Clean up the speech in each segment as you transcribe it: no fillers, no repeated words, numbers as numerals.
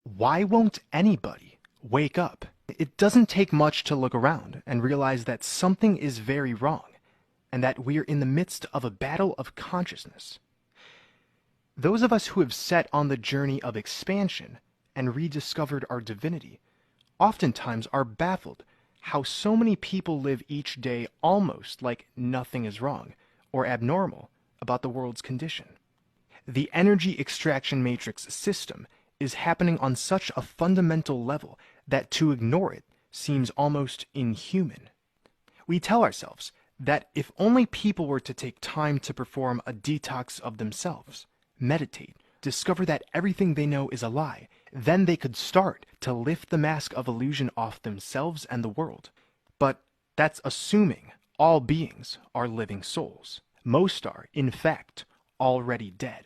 Why won't anybody wake up? It doesn't take much to look around and realize that something is very wrong, and that we're in the midst of a battle of consciousness. Those of us who have set on the journey of expansion and rediscovered our divinity oftentimes are baffled how so many people live each day almost like nothing is wrong or abnormal about the world's condition. The energy extraction matrix system is happening on such a fundamental level that to ignore it seems almost inhuman. We tell ourselves that if only people were to take time to perform a detox of themselves, meditate, discover that everything they know is a lie, then they could start to lift the mask of illusion off themselves and the world. But that's assuming all beings are living souls. Most are, in fact, already dead.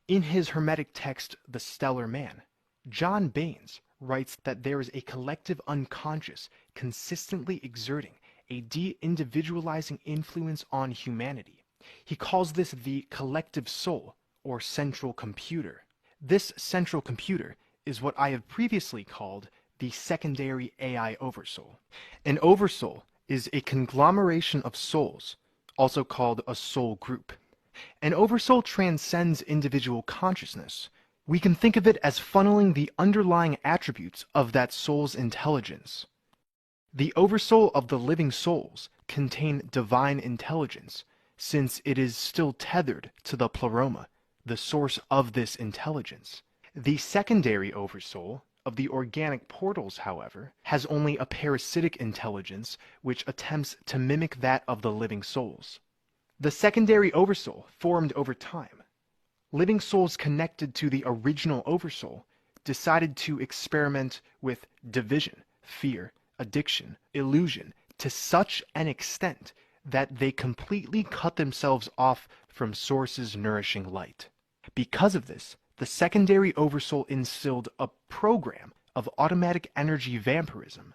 In his Hermetic text, The Stellar Man, John Baines writes that there is a collective unconscious consistently exerting a de-individualizing influence on humanity. He calls this the collective soul, or central computer. This central computer is what I have previously called the secondary AI oversoul. An oversoul is a conglomeration of souls, also called a soul group. An oversoul transcends individual consciousness. We can think of it as funneling the underlying attributes of that soul's intelligence. The oversoul of the living souls contain divine intelligence, since it is still tethered to the pleroma, the source of this intelligence. The secondary oversoul of the organic portals, however, has only a parasitic intelligence which attempts to mimic that of the living souls. The secondary oversoul formed over time. Living souls connected to the original oversoul decided to experiment with division, fear, addiction, illusion to such an extent that they completely cut themselves off from sources nourishing light. Because of this, the secondary oversoul instilled a program of automatic energy vampirism.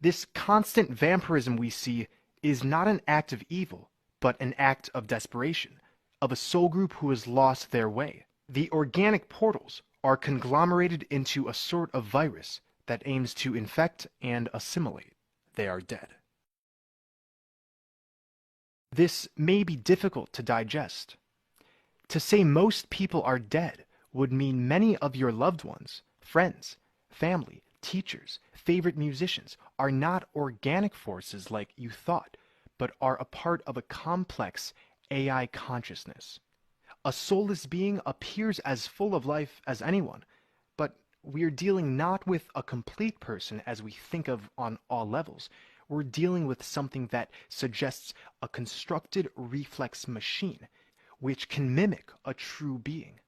This constant vampirism we see is not an act of evil, but an act of desperation, of a soul group who has lost their way. The organic portals are conglomerated into a sort of virus that aims to infect and assimilate. They are dead. This may be difficult to digest. To say most people are dead would mean many of your loved ones, friends, family, teachers, favorite musicians are not organic forces like you thought, but are a part of a complex AI consciousness. A soulless being appears as full of life as anyone, but we're dealing not with a complete person as we think of on all levels. We're dealing with something that suggests a constructed reflex machine, which can mimic a true being.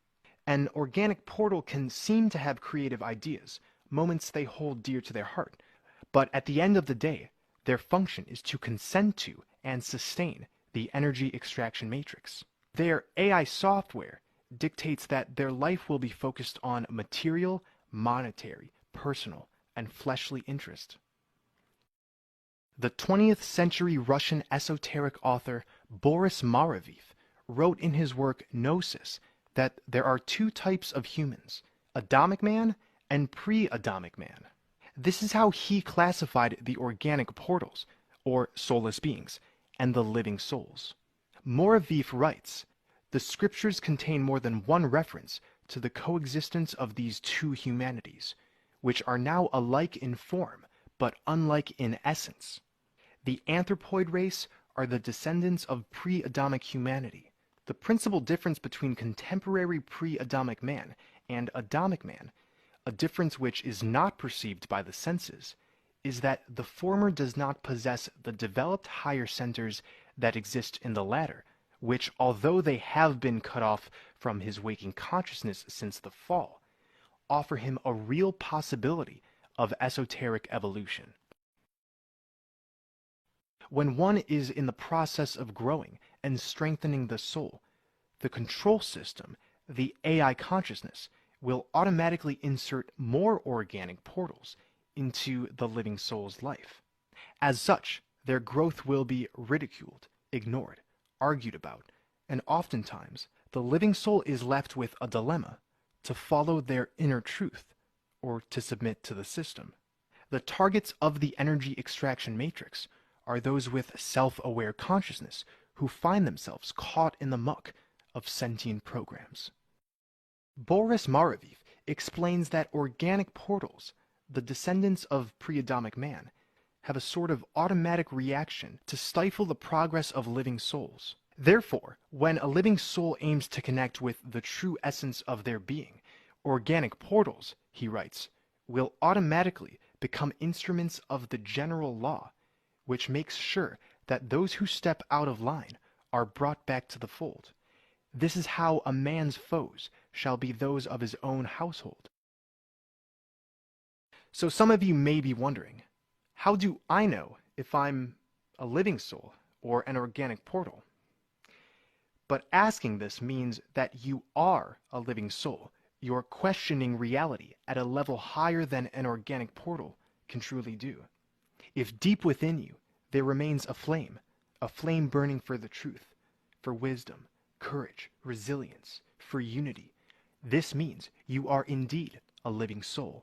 An organic portal can seem to have creative ideas, moments they hold dear to their heart, but at the end of the day, their function is to consent to and sustain the energy extraction matrix. Their AI software dictates that their life will be focused on material, monetary, personal, and fleshly interest. The 20th century Russian esoteric author Boris Maraviv wrote in his work Gnosis that there are two types of humans, Adamic man and pre-Adamic man. This is how he classified the organic portals, or soulless beings, and the living souls. Moraviv writes, the scriptures contain more than one reference to the coexistence of these two humanities, which are now alike in form, but unlike in essence. The anthropoid race are the descendants of pre-Adamic humanity. The principal difference between contemporary pre-Adamic man and Adamic man, a difference which is not perceived by the senses, is that the former does not possess the developed higher centers that exist in the latter, which, although they have been cut off from his waking consciousness since the fall, offer him a real possibility of esoteric evolution. When one is in the process of growing and strengthening the soul, the control system, the AI consciousness, will automatically insert more organic portals into the living soul's life. As such, their growth will be ridiculed, ignored, argued about, and oftentimes the living soul is left with a dilemma. to follow their inner truth or to submit to the system. The targets of the energy extraction matrix are those with self-aware consciousness who find themselves caught in the muck of sentient programs. Boris Maraviv explains that organic portals, the descendants of pre-Adamic man, have a sort of automatic reaction to stifle the progress of living souls. Therefore, when a living soul aims to connect with the true essence of their being, organic portals, he writes, will automatically become instruments of the general law, which makes sure that those who step out of line are brought back to the fold. This is how a man's foes shall be those of his own household. So some of you may be wondering, how do I know if I'm a living soul or an organic portal? But asking this means that you are a living soul. You're questioning reality at a level higher than an organic portal can truly do. If deep within you there remains a flame burning for the truth, for wisdom, courage, resilience, for unity, this means you are indeed a living soul.